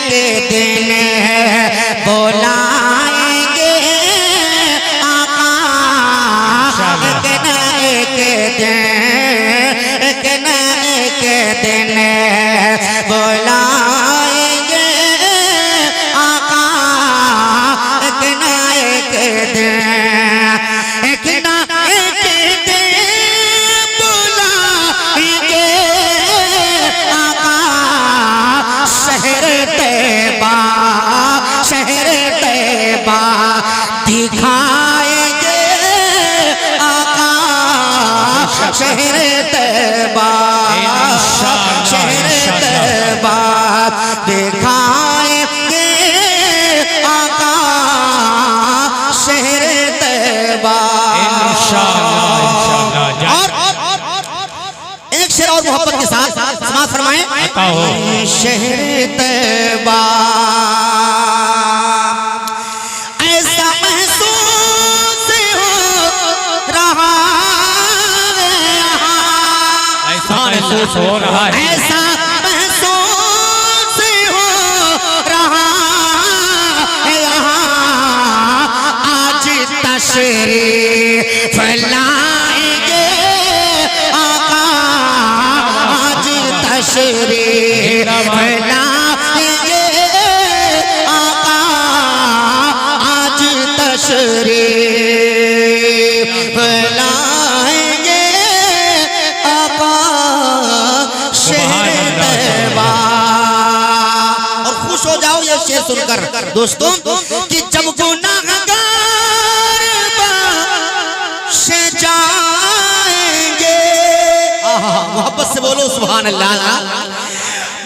के दिन बुलाएंगे आका, एक न एक दिन बुलाएंगे आका, एक न एक दिन बुलाएंगे आका, शहर तैबा दिखाएंगे आका, शहर तैबा दिखाएंगे आका, शहर तैबा। और एक शेर और मोहब्बत के साथ समाज फरमाएं, शहर तैबा ऐसा महसूस हो रहा है, ऐसा महसूस हो रहा है, ऐसा महसूस हो रहा है यहाँ, आज तशरीफ लाएंगे आका, आज तशरीफ लाएंगे आका, आज तशरीफ लाएंगे आका, शहर तैबा। और खुश हो जाओ ये शेर सुनकर दोस्तों कि जब गुनाहगार से जाएंगे, मोहब्बत से बोलो सुभान अल्लाह,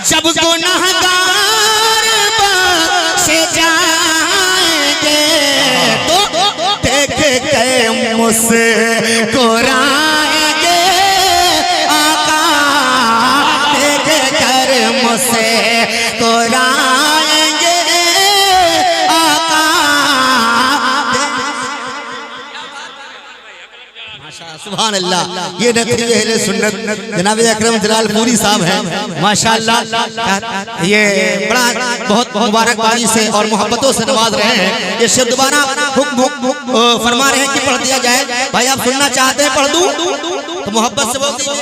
जब गुनाहगार से जाएंगे तो देख के मुस्कुराएंगे आका, देख कर मुस्कुराएंगे आका। सुभान अल्लाह, ये नकली अहले सुन्नत जनाब अकरम जलालपुरी साहब हैं माशाअल्लाह, ये बड़ा बहुत मुबारकबादी से और मोहब्बतों से नवाज रहे हैं। ये शेर दोबारा हुक्म फरमा रहे हैं कि पढ़ दिया जाए। भाई आप सुनना चाहते हैं पढ़ दूं तो मोहब्बत से बोलते हैं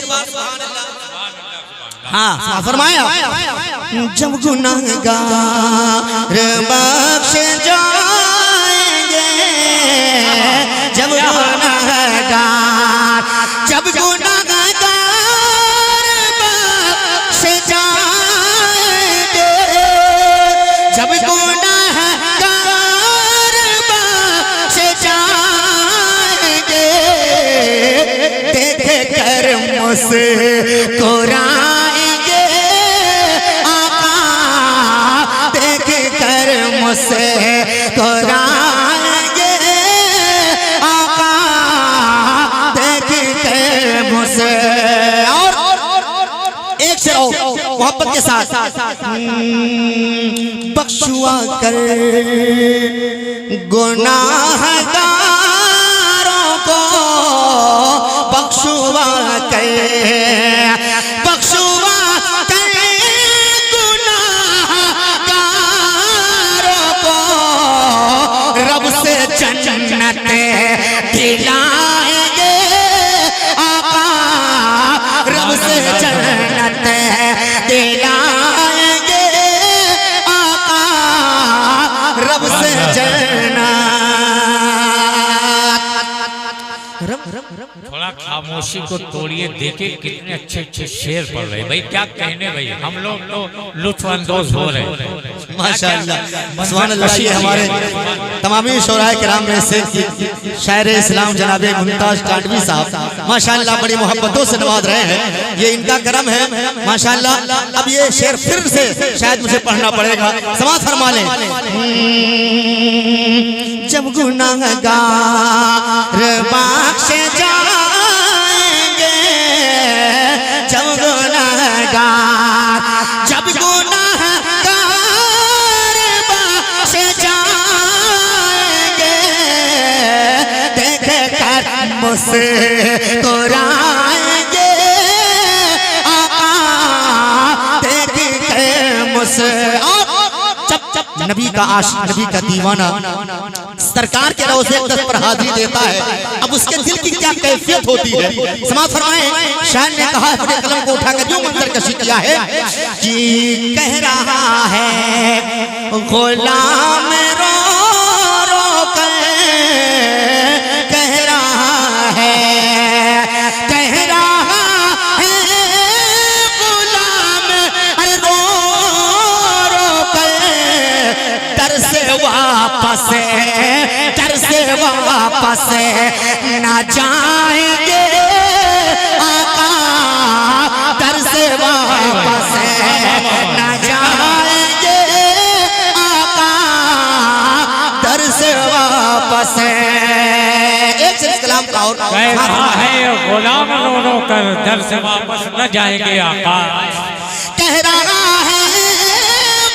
हाँ फरमाया, जब गुनाहगार बख्शे जाएंगे, जब गुनाहगार बख्शे जाएंगे, जब गुनाहगार बख्शे जाएंगे, देख कर मुस्कुराएंगे आका, देख कर मुस्कुराएंगे आका, देख कर मुझसे। और एक शेर मोहब्बत के साथ, बख्शुआ कर गुनाहगारों को, बख्शुआ कर गुनाहगारों को, रब से जन्नत दिलाएंगे आका, रब से जन्नत दिलाएंगे आका, रब से जन्नत। थोड़ा खामोशी को तोड़िए, देखिए कितने अच्छे अच्छे शेर पढ़ रहे भाई, क्या कहने भाई, हम लोग तो लुत्फ अंदोज हो रहे हैं माशाअल्लाह। सुभान अल्लाह, ये हमारे तमामी शोराए किराम में से शायर इस्लाम जनाब मुमताज कांडवी साहब माशाअल्लाह बड़ी मोहब्बतों से नवाज रहे हैं, ये इनका करम है माशाअल्लाह। अब ये शेर फिर से शायद मुझे पढ़ना पड़ेगा, समाज फरमा लें। जब गुनाहगार बख्शे जाएंगे, जब गुनाहगार बख्शे जाएंगे, देख कर मुस्कुराएंगे आका, देख कर नबी का आशिक, नबी का दीवाना सरकार के रोज़े अक़दस पर हाजिरी देता है, अब उसके दिल की क्या कैफियत होती है। समाअत फरमाएं, शायर ने कहा अपने कलम को उठाकर जो मंजर कशी किया है कि कह रहा है गुलाम रो रो कर, कह रहा है गुलाम अरे रो रो कर, दर से वापस ना जाएंगे आका, दर से वापस ना जाएंगे आका, दर से वापस। एक से कलाम का और कह रहा है गुलाम रो रो कर दर से वापस न जाएंगे आका, कह रहा है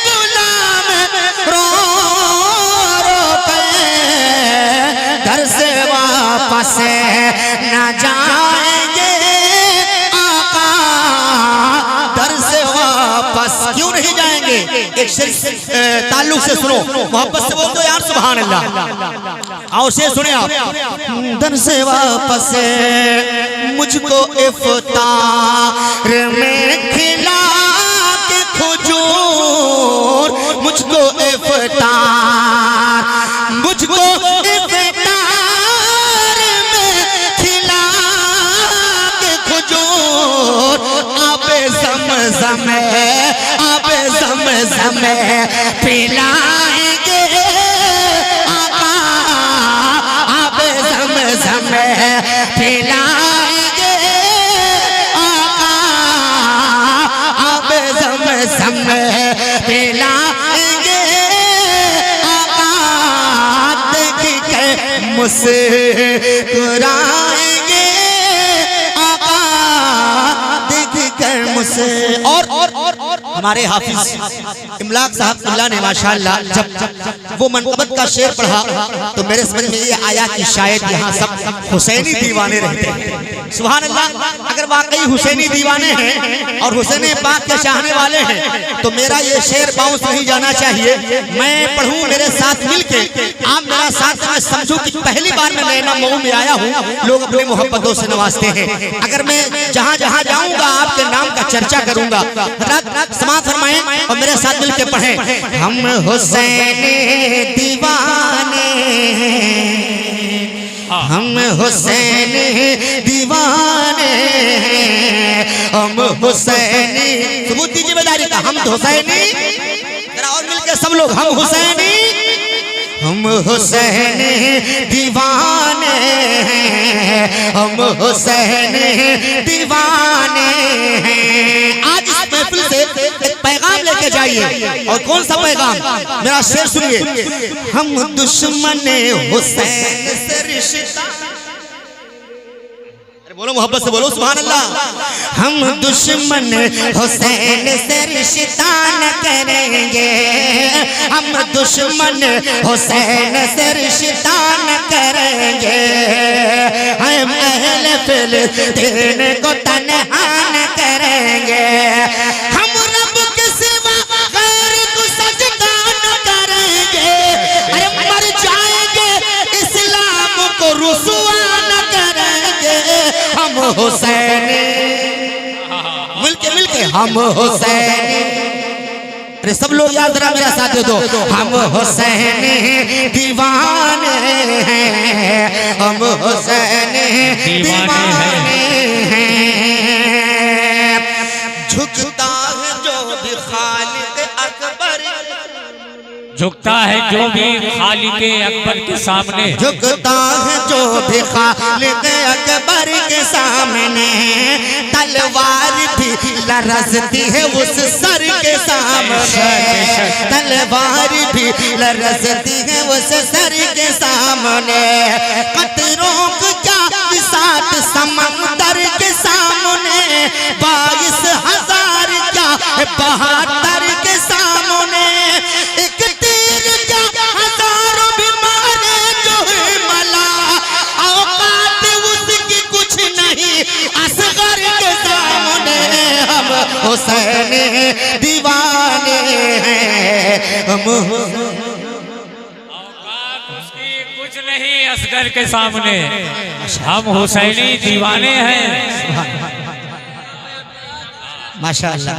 गुलाम रो रो कर दर से वापस न जाएंगे आका, दर से वापस क्यों नहीं जाएंगे। एक शेर ताल्लुक से सुनो, मोहब्बत से बोल दो यार सुभान अल्लाह। आओ शेर सुने आप, दर से वापस मुझको इफ्तार में खिला के खजूर, मुझको इफ्तार में खिला के खजूर, आबे ज़मज़म पिलाएंगे आका, आबे ज़मज़म पिलाएंगे आका, आबे ज़मज़म पिलाएंगे आका, देख के मुस्कुराएंगे आका, देख कर मुझसे। और हमारे हाफिज इमलाक साहब ने माशाअल्लाह जब वो मनक़बत का शेर पढ़ा तो मेरे समझ में ये आया कि शायद यहाँ सब हुसैनी दीवाने रहते हैं। सुभान अल्लाह, अगर वाकई हुसैनी दीवाने हैं और हुसैन पाक के चाहने वाले हैं तो मेरा ये शेर बाउंस नहीं जाना चाहिए। मैं पढ़ूं मेरे साथ मिलके, आप मेरा साथ में समझो कि पहली बार मैं नैना मऊ में आया हूँ, लोग अपने मोहब्बतों से नवाजते हैं। अगर मैं जहाँ जहाँ जाऊँगा आपके नाम का चर्चा करूँगा। समाअत फरमाएं और मेरे साथ मिलके पढ़ें, हम हुसैन दीवाने, हम हुसैन दीवाने, हम हुसैनी। सबूत दीजिए बेदारी का, हम हुसैनी। जरा और मिलके सब लोग, हम हुसैनी, हम हुसैन दीवाने, हम हुसैन दीवाने। आज इस महफिल से एक पैगाम लेके जाइए, और कौन सा पैगाम, मेरा शेर सुनिए। हम दुश्मन हुसैन से रिश्ता, बोलो मोहब्बत से बोलो सुभान अल्लाह। हम दुश्मन हुसैन से रिश्ता न करेंगे, हम दुश्मन हुसैन से रिश्ता न करेंगे, हम अहले फिलिस्तीन को तन्हा न करेंगे, हम रब के सिवा गैर को सजदा न करेंगे, अरे मर जाएंगे इस्लाम को रुसवा न करेंगे, हम हुसैनी। मिलके हम हुसैनी। अरे सब लोग याद जरा मेरा साथ दे दो, हम हुसैनी दीवाने हैं, हम हुसैनी दीवाने हैं। झुकता है जो भी खालिक अकबर, झुकता है जो भी खालिक अकबर के सामने, झुकता है जो भी खालिक अकबर के सामने, तलवार भी लरजती है उस सर के सामने, तलवार भी लरजती है उस सर के सामने, कतरों का साथ समंदर के सामने, 22,000 का 72 के सामने, एक तीर का हजारों भी मारे जो है मला, औकात उसकी कुछ नहीं असगर के सामने, हम हुसैन दीवाने हैं, हम उसकी कुछ नहीं असगर के सामने, हम हुसैनी दीवाने हैं। माशाअल्लाह,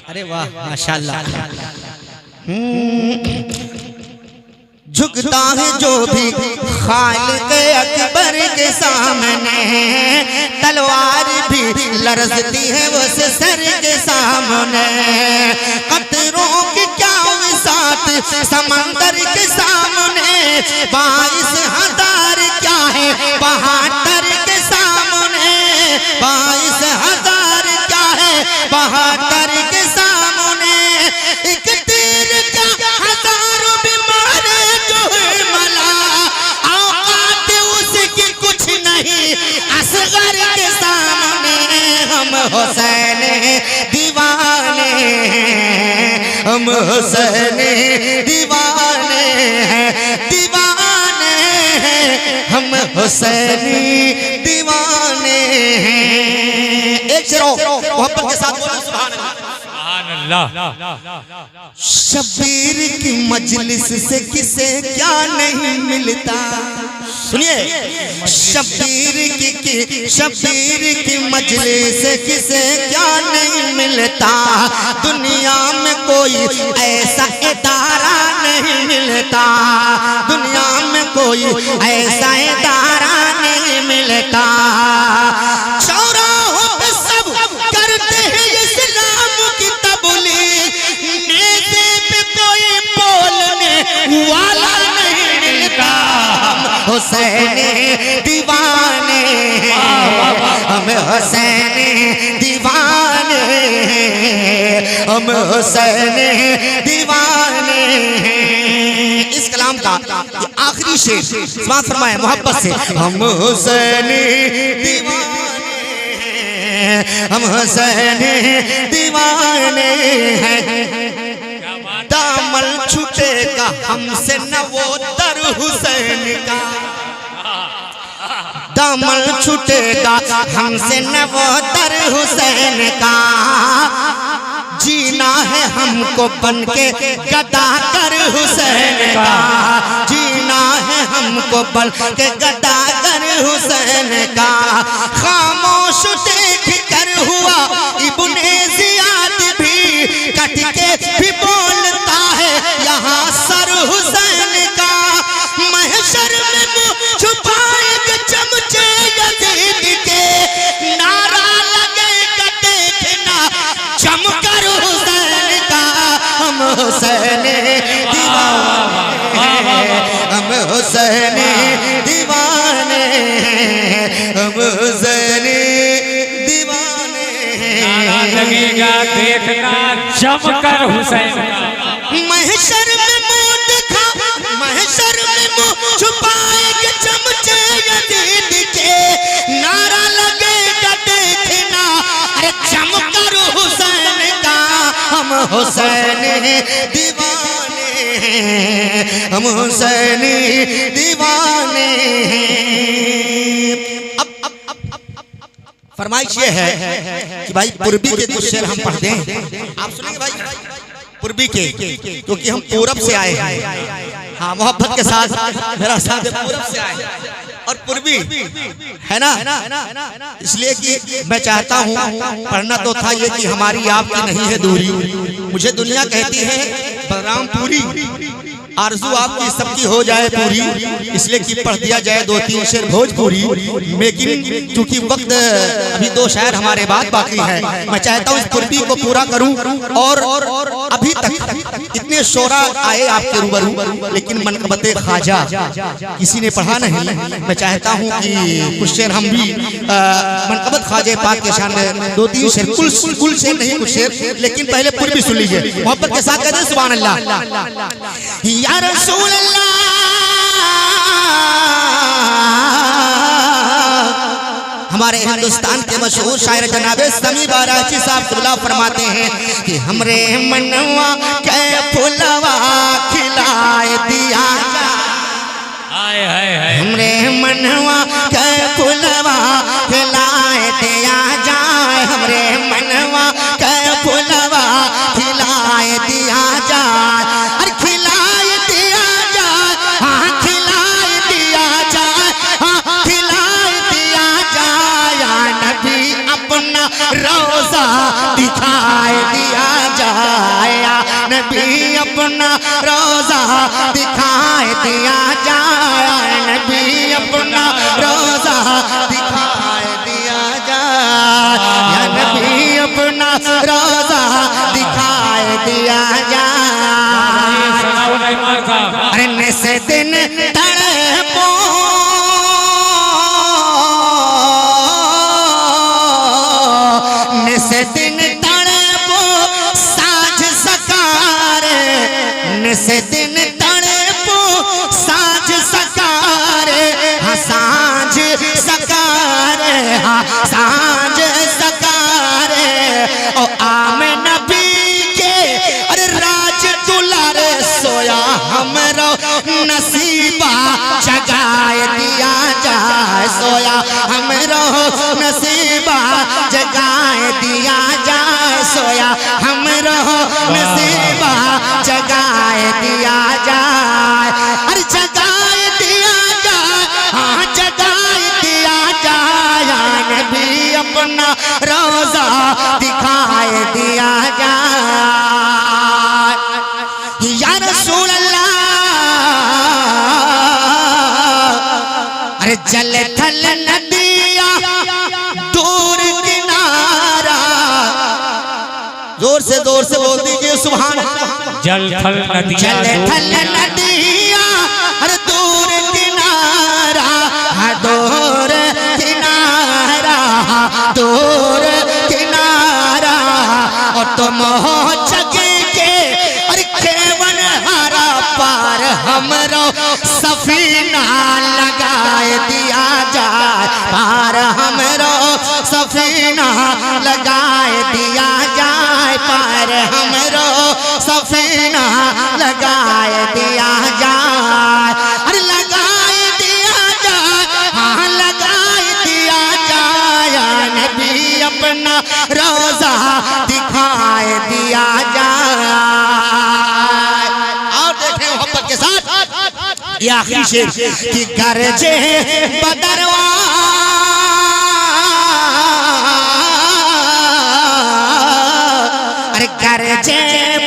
अरे वाह माशाअल्लाह। झुकता है जो भी खालिक अकबर के सामने, तलवार भी लरजती है उस सर के सामने। कतरों की क्या विसात समंदर के सामने, 22,000 क्या है 72 के सामने, 22,000 क्या है 72 के सामने। एक तीर का हजारों बीमारे जो है मला, औकात उसकी कुछ नहीं असगर के सामने। हम हुसैन दीवाने, हम हुसैन दीवाने हैं, दीवाने हैं, हम हुसैनी दीवाने हैं। एक शेर मोहब्बत के साथ बोलो सुभान अल्लाह। शब्बीर की मजलिस से किसे क्या नहीं मिलता, सुनिए। शब्बीर की मजलिस से किसे क्या नहीं मिलता, दुनिया में कोई ऐसा इदारा नहीं मिलता, दुनिया में कोई ऐसा इदारा नहीं मिलता। चौराहों पे सब करते हैं इस्लाम की तबलीग, नेज़े पे कोई बोलने वाला नहीं मिलता। हुसैन दीवाने, हम हुसैन दीवाने, हम हुसैन दीवाने। इस कलाम का ये आखिरी शेर समाप्त फरमाए मोहब्बत से। हम हुसैन दीवाने, हम हुसैन दीवाने हैं। दामन छूटेगा हमसे न वो दर हुसैन का, दामन छूटेगा हमसे न वो दर हुसैन का। जीना है हमको बनके गदा कर हुसैन का, जीना है हमको बनके गदा कर हुसैन का। खामोश देख कर हुआ इब्ने ज़ियाद भी, कट के भी बोलता है यहाँ सर हुसैन का। महशर में मुँह छुपाएंगे चमचे यजीद के, नारा लगेगा देखना चमकर हुसैन का। हम हुसैन दीवाने, हम हुसैन दीवाने, हम हुसैन दीवाने। नारा लगेगा देखना चमकर हुसैन का। महशर में मुँह दिखा, महशर में मुँह छुपाएंगे चमचे यजीद के, नारा लगेगा देखना अरे चमकर हुसैन का। हम हुसैन दीवाने, हम हुसैन दीवाने। फरमाइश ये है कि भाई पूर्वी के कुछ शेर हम पढ़ दें, आप सुनेंगे भाई पूर्वी के, क्योंकि हम पूरब से आए हैं। हाँ मोहब्बत के साथ मेरा साथ पूरब से आए और पूर्वी है ना, इसलिए कि मैं चाहता हूँ पढ़ना तो था ये कि हमारी आपकी नहीं है दूरी। मुझे दुनिया कहती है बलरामपुरी, आरज़ू आपकी सबकी हो जाए पूरी, इसलिए कि पढ़ दिया जाए 2-3 शेर भोजपुरी। लेकिन चूंकि वक्त अभी 2 शायर हमारे बाद बाकी है, मैं चाहता हूँ इस पूर्वी को पूरा करूं। और अभी तक इतने शोरा आए आपके रूबरू, लेकिन मनकबत ख्वाजा किसी ने पढ़ा नहीं। मैं चाहता हूँ कि कुछ शेर हम भी मनकबत ख्वाजा पाक के शान में 2-3 शेर, कुल शेर नहीं कुछ शेर, लेकिन पहले पूर्वी सुन लीजिए मोहब्बत के साथ। कहते हैं सुभान अल्लाह। या रसूल अल्लाह, हमारे हिंदुस्तान के मशहूर शायर जनाबे समी बाराची साहब क़िबला फरमाते हैं कि हमरे मनवा के फुलवा खिलाए दिया, हमरे मनवा के फुलवा खिलाए दिया जाए, हमरे मनवा के फुलवा खिला अपना रोजा दिखाए दिया जाए, नबी अपना रोजा दिखाए दिया जाए, या नबी अपना रोजा दिखाए दिया जाए। अरे निसे दिन तड़पो निसे दिन तड़पो साँझ सकारे, निसे दिन तड़पो साँझ सकारे, हाँ साँझ सकारे, हाँ साँझ सकारे। ओ आमे नबी के अरे राज दुलारे सोया हमरो नसीबा जगाए दिया जाए, सोया हमरो नसीबा जगाए दिया जाए, सोया हमरो नसीबा जगाए दिया जाए। अरे जगाए दिया जाए, हाँ जगाए दिया जाए, नबी अपना रोजा दिखाए दिया जाए। या रसूल अल्लाह अरे जल थल नदिया दूर किनारा, जोर से बोल दीजिए सुभान अल्लाह। जल थल नदिया अरे दूर किनारा, दूर किनारा, दूर किनारा। और तुम हो जगे के अरे केवन हरा पार हमरो सफीना लगाए दिया जाए, पार हमरो सफीना लगाए दिया जाए, पार हमरो सफीना लगाए दिया जाए। अरे लगाए दिया जाए, हाँ लगाए दिया जाए, नबी अपना रोजा दिखाए दिया जाए। और देखें मोहब्बत के साथ ये आखिरी शेर कि गरजे बदरवा अरे गरजे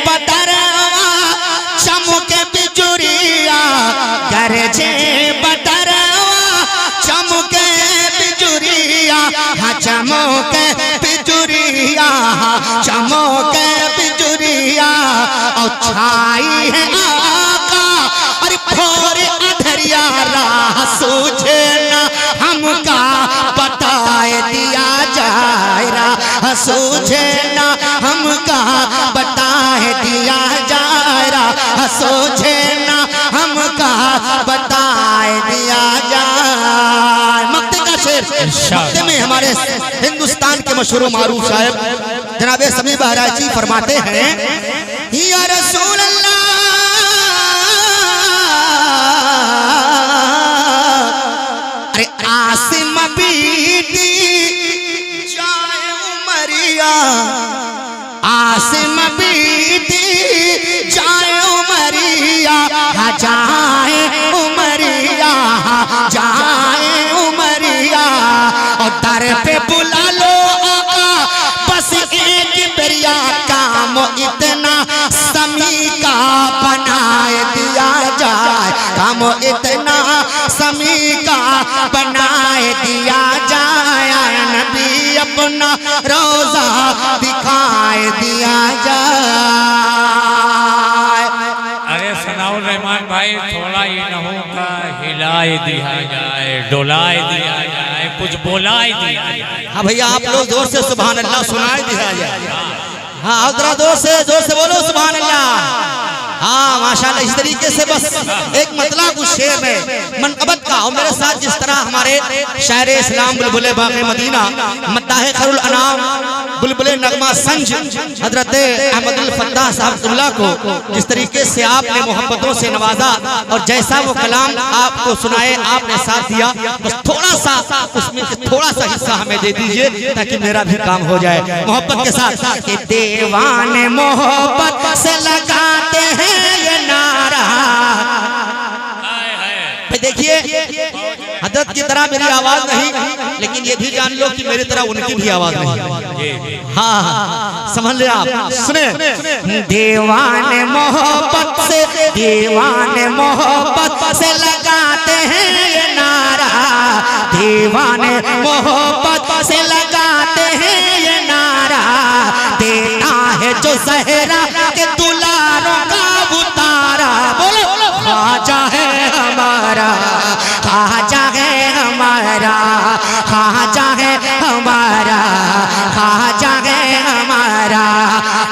बदरवा चमके बिजुरिया, गरजे बदरवा चमके बिजुरिया, हाँ चमके बिजुरिया, चमके बिजुरिया। और छाई है आका अरे भोर अधरिया, राह सूझे न हमका बताए दिया जाए, राह सूझे न हमका बताए दिया जाए, राह सूझे न हमका बताए दिया जाए। मक्ते का शेर, मक्ते में हमारे हिंदुस्तान के मशहूर मारूफ साहब जनाब समी बहराइची फरमाते हैं, या रसूल अल्लाह अरे आसिम बीती जाए उमरिया, आसिम बीती जाए उमरिया, जाए उमरिया, जाए उमरिया। और दर पे बुला लो आका बस एक बेरिया, काम इतना समी का बनाए दिया जाए, काम इतना समी का बनाए दिया जाए, नबी अपना रोजा दिखाए दिया जाए। अरे सनाउल रहमान भाई थोड़ा ही नहों का हिलाए दिया जाए, डोलाए दिया जाए, कुछ बोलाए दिया जाए। हाँ भैया आप लोग जोर से सुभान अल्लाह सुनाए दिया जाए। हाँ जरा जोर से बोलो सुभान अल्लाह। हाँ माशाल्लाह इस तरीके से बस एक मतलब उस शेर में मनकबत का। और मेरे साथ जिस तरह हमारे शायर इस्लाम बुलबुले बाग़े मदीना मद्दाहे खैरुल अनाम बुलबुले नगमा संज हजरत अहमदुल फत्ताह साहब को जिस तरीके से आपने मोहब्बतों से नवाजा और जैसा वो कलाम आपको सुनाए आपने साथ दिया, बस थोड़ा सा उसमें थोड़ा सा हिस्सा हमें दे दीजिए ताकि मेरा भी काम हो जाए मोहब्बत के साथ। कि दीवाने मोहब्बत से लगाते हैं ये नारा। देखिए हजरत की तरह मेरी आवाज नहीं, लेकिन ये भी जान लो कि मेरी तरह उनकी भी आवाज नहीं। हाँ समझ ले आप, सुने। दीवाने मोहब्बत से, दीवाने मोहब्बत से लगाते हैं ये नारा, दीवाने मोहब्बत से लगाते हैं ये नारा, देता है जो ज़हरा के दुलारों का उतारा। बोलो ख्वाजा है हमारा, ख्वाजा है हमारा, ख्वाजा है हमारा, ख्वाजा है हमारा,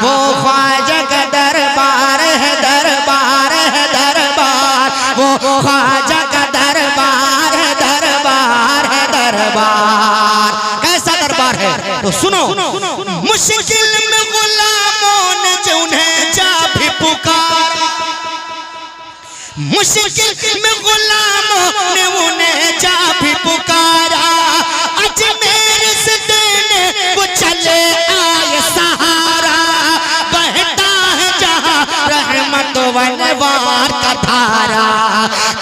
वो ख्वाजा का दरबार है, दरबार है, दरबार, वो ख्वाजा का दरबार है, दरबार है, दरबार। कैसा दरबार है तो सुनो। मुश्किल में गुलामों ने जो उन्हें जा भी पुकारा, मुश्किल में गुलामों ने उन्हें जा भी पुकारा, अजमेर से देने वो चले आए सहारा, बहता है जहाँ रहमत वनवार का धारा,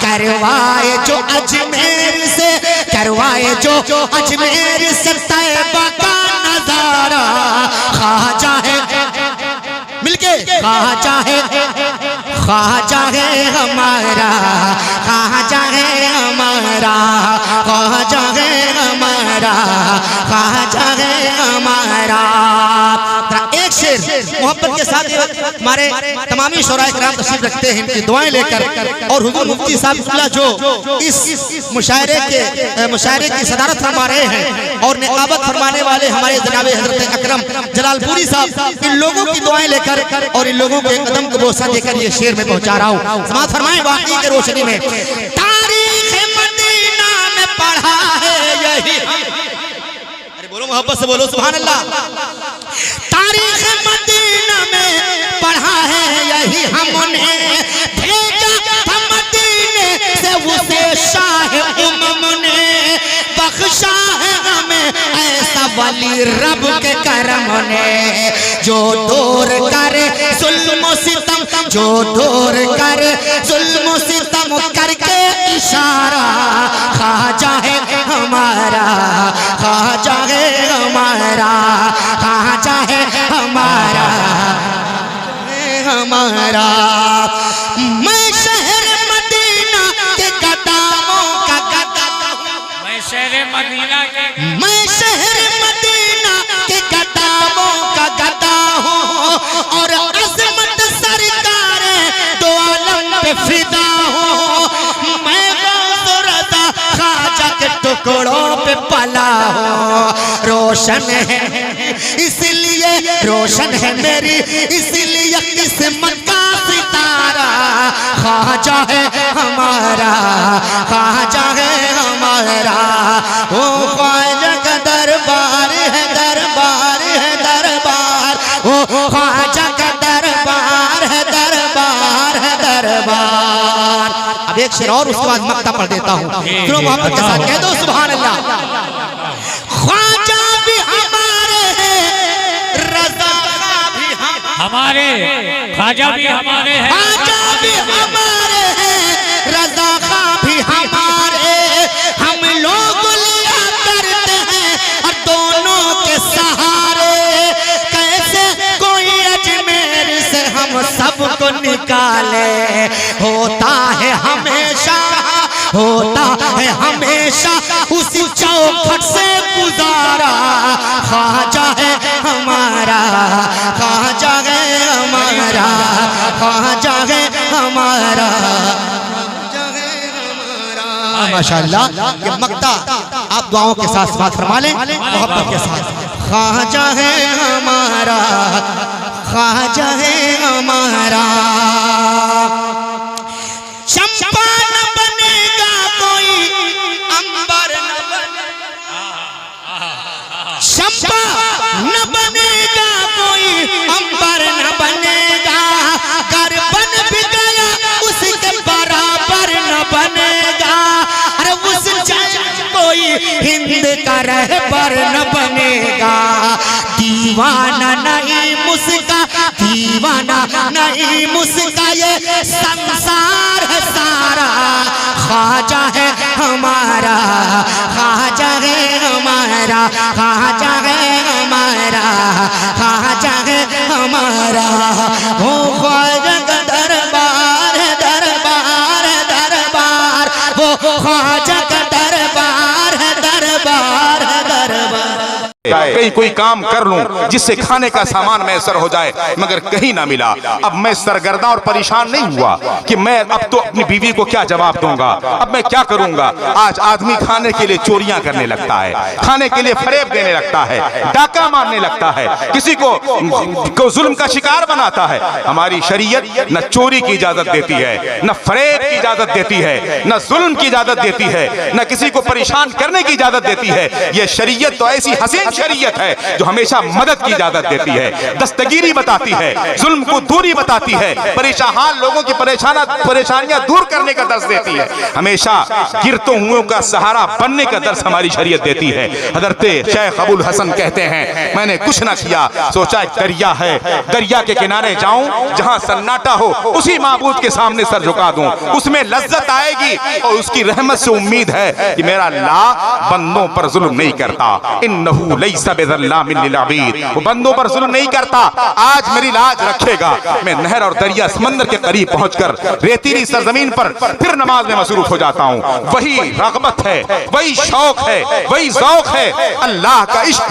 करवाए जो अजमेर से, करवाए जो अजमेर से तैयबा का नजारा, ख्वाजा है मिलके, ख्वाजा है, ख्वाजा है हमारा, ख्वाजा है हमारा, ख्वाजा है हमारा, ख्वाजा है हमारा। एक शेर मोहब्बत के साथ हमारे तमामी शोराए किराम तशरीफ रखते हैं, इनकी दुआएं लेकर, और हुजूर मुफ्ती साहब जो इस मुशायरे की सदारत फरमा रहे हैं और निकाबत फरमाने वाले हमारे जनाब हजरत अकरम जलालपुरी साहब, इन लोगों की दुआएं लेकर और इन लोगों के कदम को बोसा देकर ये शेर में पहुंचा रहा हूँ। समाज फरमाएं वाकई के रोशनी में, तारीख मदीना में पढ़ा है यही, अरे बोलो मोहब्बत से बोलो सुभान अल्लाह। तारीख मदीना में पढ़ा है यही हमने, भेजा था मदीने से उसे शाह उम्म ने, बख्शा है हमें ऐसा वली रब के करम ने, जो दूर करे जुल्म सितम, जो दूर करे जुल्म सितम करके इशारा, ख्वाजा है हमारा, ख्वाजा है हमारा, ख्वाजा है हमारा, हमारा। मैं शहर मदीना के कदमों का गदा, मैं शहर मदीना के, मैं शहर मदीना के कदमों का गदा हूँ, और अज़मत सरकार दो आलम पे फिदा हूँ, मैं गौस रज़ा ख्वाजा के टुकड़ों पे पला हूँ। रोशन है इसलिए, रोशन है मेरी इसलिए किस्मत का सितारा, ख्वाजा है हमारा, ख्वाजा है हमारा, वो ख्वाजा का दरबार है, दरबार है, दरबार, वो ख्वाजा का दरबार है, दरबार है, दरबार। अब एक शेर और उसके बाद मक्ता पढ़ देता हूँ, सुनो मोहब्बत के साथ कह दो सुभान अल्लाह। ख्वाजा भी हमारे हैं, रज़ा भी हमारे, ख्वाजा भी हमारे हैं, ख्वाजा भी हमारे हैं, रज़ा भी हमारे, हम लोग लिया करते हैं और दोनों के सहारे, कैसे कोई अजमेर से हम सबको निकाले, होता है हमेशा, होता है हमेशा उसी चौखट से गुजारा, ख्वाजा है हमारा, ख्वाजा है हमारा, ख्वाजा है हमारा, माशाअल्लाह। ये मक्ता आप दुआओं के साथ बात फरमा लें मोहब्बत के साथ। ख्वाजा है हमारा, ख्वाजा है हमारा, चंपा न बनेगा कोई, अंबर न बनेगा, चंपा न बनेगा कोई, अंबर न बनेगा, घर बन भी गया उसके बराबर न बनेगा, अरे उस कोई हिंद का रहबर न बनेगा, दीवाना नहीं मुस्का, दीवाना नहीं मुस्का, ये संसार है सारा, ख्वाजा है हमारा, रहा हो ख्वाजा का दरबार दरबार दरबार, वो ख्वाजा का दरबार दरबार दरबार। कहीं कोई काम कर लूं जिससे खाने का सामान मैसर हो जाए, मगर कहीं ना मिला। अब मैं सरगर्दा और परेशान नहीं हुआ कि मैं अब तो अपनी बीवी को क्या जवाब दूंगा, अब मैं क्या करूंगा। आज आदमी खाने के लिए चोरियां करने लगता है, खाने के लिए फरेब देने लगता है, डाका मारने लगता है, किसी को जुल्म का शिकार बनाता है। हमारी शरीयत न चोरी की इजाजत देती है, न फरेब की इजाजत देती है, न जुल्म की इजाजत देती है, न किसी को परेशान करने की इजाजत देती है। यह शरीयत तो ऐसी हसीन शरीयत है जो हमेशा मदद की इजाजत देती है, दस्तगीरी बताती है, जुल्म को दूरी बताती है, परेशान लोगों की परेशानियां दूर करने का दर्श देती है, हमेशा गिरते हुओं का सहारा बनने का दर्श हमारी शरीयत देती है। हजरत शेख अबुल हसन कहते हैं, मैंने कुछ ना किया, सोचा एक दरिया है, दरिया के किनारे जाऊं, जहां सन्नाटा हो उसी माबूद के सामने सर झुका दूं, उसमें लज्जत आएगी और उसकी रहमत से उम्मीद है कि मेरा अल्लाह बंदों पर जुल्म नहीं करता। इन्नहु लैसा बिज़ल्लामिन लिल अबीद, वो बंदों पर जुल्म नहीं करता, आज मेरी लाज रखेगा। मैं नहर और दरिया समंदर के करीब पहुंचकर रेतीली सरजमीन पर फिर नमाज में मसरूफ हो जाता हूं। वही रग़बत है, वही शौक है, वही ज़ौक़ है, अल्लाह का इश्क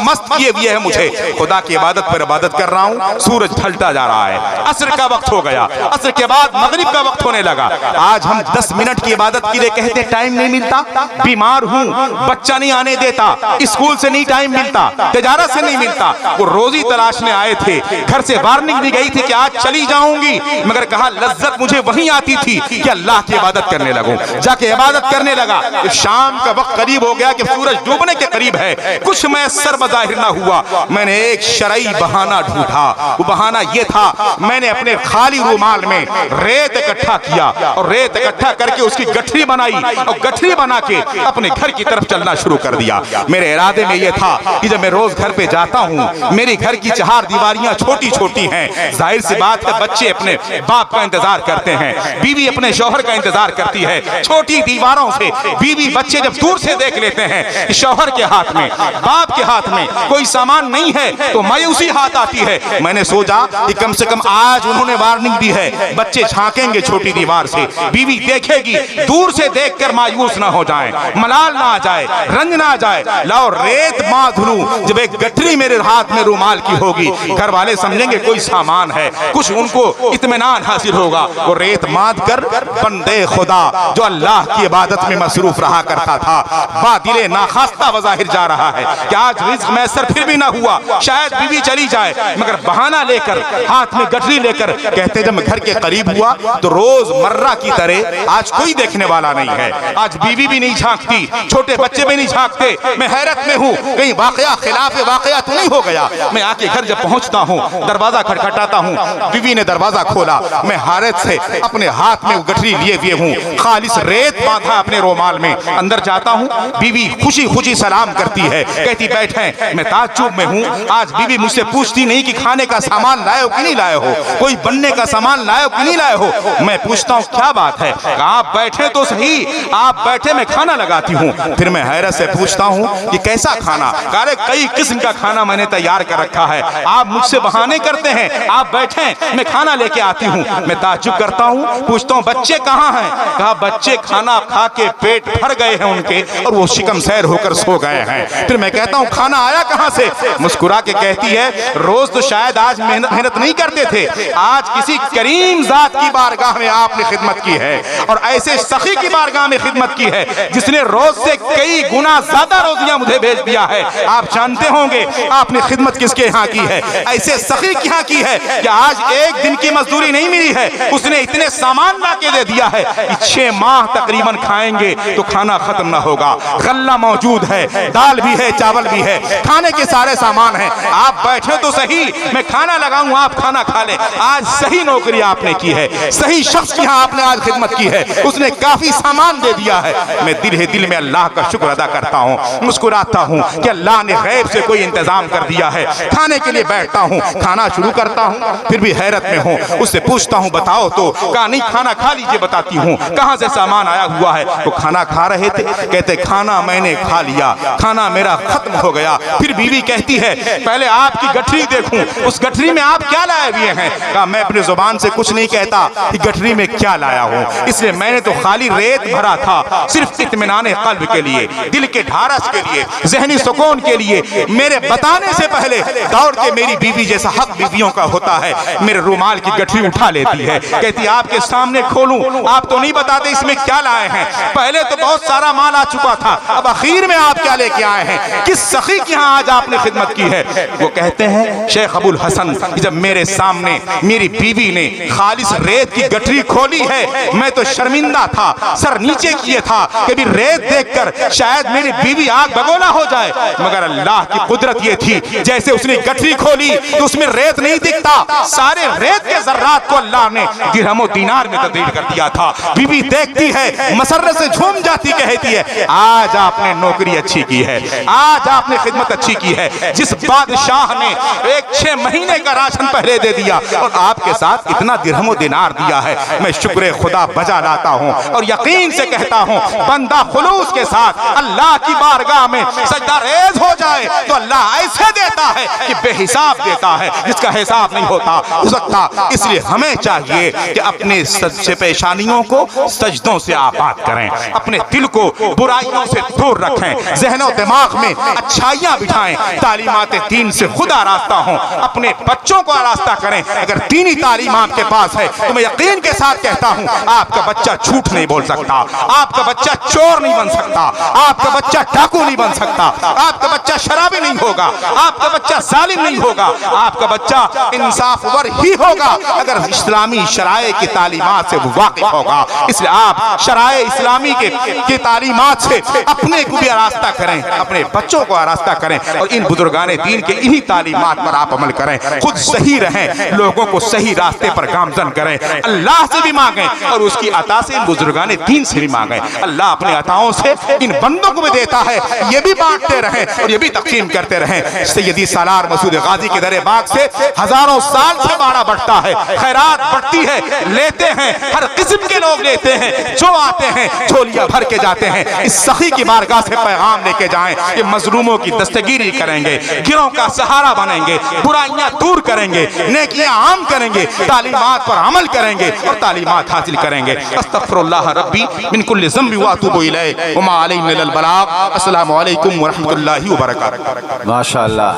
मस्त किए हुए है मुझे। खुदा की इबादत पर इबादत कर रहा हूं। सूरज ढलता जा रहा है, असर का वक्त हो गया, असर के बाद मगरिब का वक्त होने लगा। आज हम 10 मिनट की इबादत के लिए कहते टाइम नहीं मिलता, बीमार हूं, बच्चा नहीं आने देता, स्कूल से नहीं टाइम मिलता, तिजारत से नहीं मिलता। वो रोजी तलाशने आए थे, घर से वार्निंग भी गई थी कि आज चली जाऊंगी, मगर कहा लज्जत मुझे वहीं आती थी कि अल्लाह की इबादत करने लगूं। जाके इबादत करने लगा, शाम का वक्त करीब हो गया कि सूरज डूबने के करीब है, कुछ मैसर बज़ाहिर ना हुआ। मैंने एक शरई बहाना ढूंढा, वो बहाना ये था, मैंने अपने खाली रुमाल में रेत इकट्ठा किया और रेत इकट्ठा करके उसकी गठरी बनाई और गठरी बना के अपने घर की तरफ चलना शुरू कर दिया। मेरे इरादे में यह था कि जब मैं रोज घर पे जाता हूँ, मेरी घर की 4 दीवारियां छोटी छोटी हैं, जाहिर सी बात है बच्चे अपने बाप का इंतजार करते हैं, बीवी अपने शौहर का इंतजार करती है। छोटी दीवारों से बीवी बच्चे जब दूर से देख लेते हैं शौहर के हाथ में, बाप के हाथ में कोई सामान नहीं है, तो मायूसी हाथ आती है। मैंने सोचा कि कम से कम आज उन्होंने वार्निंग दी है, बच्चे झांकेंगे छोटी दीवार से, बीवी देखेगी, दूर से देखकर मायूस ना हो जाए, मलाल ना आ जाए, रंज ना आ जाए। लाओ रेत बांध लूं, जब एक गठरी मेरे हाथ में रुमाल की होगी, घर वाले समझेंगे कोई सामान है, कुछ उनको इत्मीनान हासिल होगा। वो रेत बांध कर बंदे खुदा जो अल्लाह की इबादत में मसरूफ रहा करता था, बादिले नाखास्ता वज़ाहिर जा रहा है कि आज रिज़्क़ मैसर फिर भी ना हुआ, शायद बीवी चली जाए, मगर बहाना लेकर हाथ में गठरी लेकर कहते जब मैं घर के करीब हुआ तो रोजमर्रा की तरह आज कोई देखने वाला नहीं है, आज बीवी भी नहीं झांकती, छोटे बच्चे भी नहीं झांकते। मैं हैरत में हूँ, कहीं वाकया खिलाफ वाकया तो नहीं हो गया। मैं आके घर जब पहुंचता हूँ, दरवाजा खटखटाता हूँ, बीवी ने दरवाजा खोला, मैं हारत से अपने हाथ में गठरी लिए हुए हूँ, खालिस रेत बांधा अपने रोमाल में, अंदर जाता हूँ, बीवी खुशी खुशी सलाम करती है, कहती बैठे। मैं ताज्जुब में हूँ, आज बीवी मुझसे पूछती नहीं कि खाने का सामान लाए हो कि नहीं लाए हो, कोई बनने का सामान लाए हो कि नहीं लाए हो। मैं पूछता हूँ क्या बात है, आप बैठे तो सही, आप बैठे मैं खाना लगाती हूँ। फिर मैं हैरत से पूछता हूँ कि कैसा खाना, अरे कई किस्म का खाना मैंने तैयार कर रखा है, आप मुझसे बहाने करते हैं, आप बैठे मैं खाना लेके आती हूँ। मैं ताज्जुब करता हूँ, पूछता हूँ बच्चे कहाँ हैं, कहा बच्चे खाना खा के पेट भर गए हैं उनके और वो शिकम सैर होकर सो गए हैं। फिर मैं कहता हूँ खाना आया कहाँ से, मुस्कुरा के कहती है रोज तो शायद आज मेहनत नहीं करते थे, आज किसी करीम जात की बारगाह में आपने खिदमत की है और ऐसे सखी की बारगाह में खिदमत की है जिसने रोज से कई गुना ज्यादा रोजियां मुझे भेज दिया है। आप जानते होंगे आपने खिदमत किसके यहाँ की है, ऐसे सखी के यहाँ की है कि आज एक दिन की मजदूरी नहीं मिली है, उसने इतने सामान ला के दे दिया है कि 6 माह तकरीबन खाएंगे तो खाना खत्म ना होगा। गल्ला मौजूद है, दाल भी है, चावल भी है, खाने के सारे सामान है, आप बैठे तो सही, मैं खाना लगाऊं आप खाना खा ले। आज सही नौकरी आपने की है, सही शख्स की यहाँ आपने आज खिदमत की है, उसने काफी सामान दे दिया है। मैं दिल में अल्लाह का शुक्र अदा करता हूँ, मुस्कुराता हूँ कि अल्लाह ने गैब से कोई इंतजाम कर दिया है। खाने के लिए बैठता हूँ, खाना शुरू करता हूँ, फिर भी हैरत में हूँ। उससे पूछता हूँ बताओ तो, कहा नहीं खाना खा लीजिए, बताती हूँ कहाँ से सामान आया हुआ है। वो खाना खा रहे थे, कहते खाना मैंने खा लिया, खाना मेरा खत्म हो गया। फिर बीवी कहती है पहले आपकी गठरी देखूं, उस गठरी में आप क्या लाए हुए हैं। कहा मैं अपनी जुबान से कुछ नहीं कहता कि गठरी में क्या लाया हूँ, इसलिए मैंने तो खाली रेत भरा था, सिर्फ इत्मीनान क़ल्ब के लिए, दिल के ढारस के लिए, ज़हनी सुकून के लिए। मेरे बताने से पहले दौड़ के मेरी बीवी, जैसा हक बीवियों का होता है, मेरे रुमाल की गठरी उठा लेती है, कहती आपके सामने खोलूं, आप तो नहीं बताते इसमें क्या लाए हैं। पहले तो बहुत सारा माल आ चुका था, अब आखिर में आप क्या लेके आए हैं, किस सखी की यहाँ आज आपने खिदमत की है। वो कहते हैं शेख अबुल हसन, जब मेरे सामने मेरी बीवी ने खालिस रेत की गठरी खोली है, मैं तो शर्मिंदा था, सर नीचे किए था कि भी रेत देखकर शायद मेरी बीवी आग बगोला हो जाए। मगर अल्लाह की कुदरत ये थी, जैसे उसने गठरी खोली तो उसमें रेत नहीं दिखता, सारे रेत के जर्रात को अल्लाह ने दिरहम दीनार में तब्दील कर दिया था। बीवी देखती है, मसर्रत से झूम जाती, कहती है आज आपने नौकरी अच्छी की है, आज आपने खिदमत अच्छी की है। जिस बादशाह ने एक 6 महीने का राशन पहले दे दिया और आपके साथ इतना दिरहम दिनार दिया है, मैं शुक्र खुदा बजा लाता हूँ और यकीन से कहता हूँ बंदा खुलूस के साथ अल्लाह की बारगाह में सजदा रेज हो जाए तो अल्लाह ऐसे देता है कि बेहिसाब देता है, जिसका हिसाब नहीं होता हो सकता। इसलिए हमें चाहिए कि अपने सच्चे पेशानियों को सजदों से आबाद करें, अपने दिल को बुराइयों से दूर रखें, ज़हनो दिमाग में अच्छाइयाँ बिठाएं, तालीमात दीन से खुद आरास्ता हों, अपने बच्चों को आरास्ता करें। अगर दीनी तालीम आपके पास है तो मैं यकीन के साथ कहता हूँ आपका बच्चा झूठ नहीं बोल सकता, आपका बच्चा चोर नहीं बन सकता, आपका बच्चा डाकू नहीं बन सकता, आपका बच्चा शराबी नहीं होगा, आपका बच्चा जालिम नहीं होगा, आपका बच्चा इंसाफवर ही होगा अगर इस्लामी शराए की तालीमात से वाकिफ होगा। इसलिए आप शराए इस्लामी के तालीमात से अपने को भी आरास्ता करें, अपने बच्चों को आरास्ता करें और इन बुजुर्गाने दीन के इन्हीं तालीमात पर आप अमल करें, खुद सही रहें, लोगों को सही रास्ते पर गामजन करें, अल्लाह से भी मांगें और उसकी अता से इन बुजुर्गाने दीन से भी मांगें। अल्लाह अपने अताओं से इन बंदों को भी देता है, ये भी बांटते रहें और ये भी तकसीम करते रहें। सैयदी सालार मसूद गाजी के दरे बाग से हजारों साल से बाड़ा बढ़ता है, खैरात बढ़ती है, लेते हैं, हर किस्म के लोग लेते हैं, जो आते हैं झोलियां भर के जाते हैं। इस सखी की बारगाह से पैगाम लेके जाएं, ये मजलूमों की दस्तगीरी करेंगे, गिरों का सहारा बनेंगे, बुराइयां दूर करेंगे, नेकियां आम करेंगे, तालीमात पर अमल करेंगे और तालीमात हासिल करेंगे। अस्तगफिरुल्लाह रब्बी मिन कुल्लि ज़ंबि व अतूबु इलैहि व मा अलैना इल्लल बलाग। अस्सलामु अलैकुम व रहमतुल्लाहि व बरकातुहू। माशाअल्लाह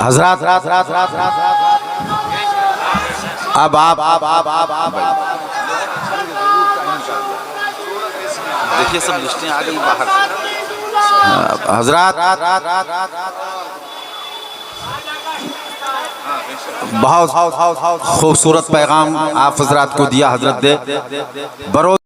हजरत, अब आप देखिए सब लिस्टें आ गई बाहर। हजरत बहुत खूबसूरत पैगाम आप हजरात को दिया हजरत दे बरो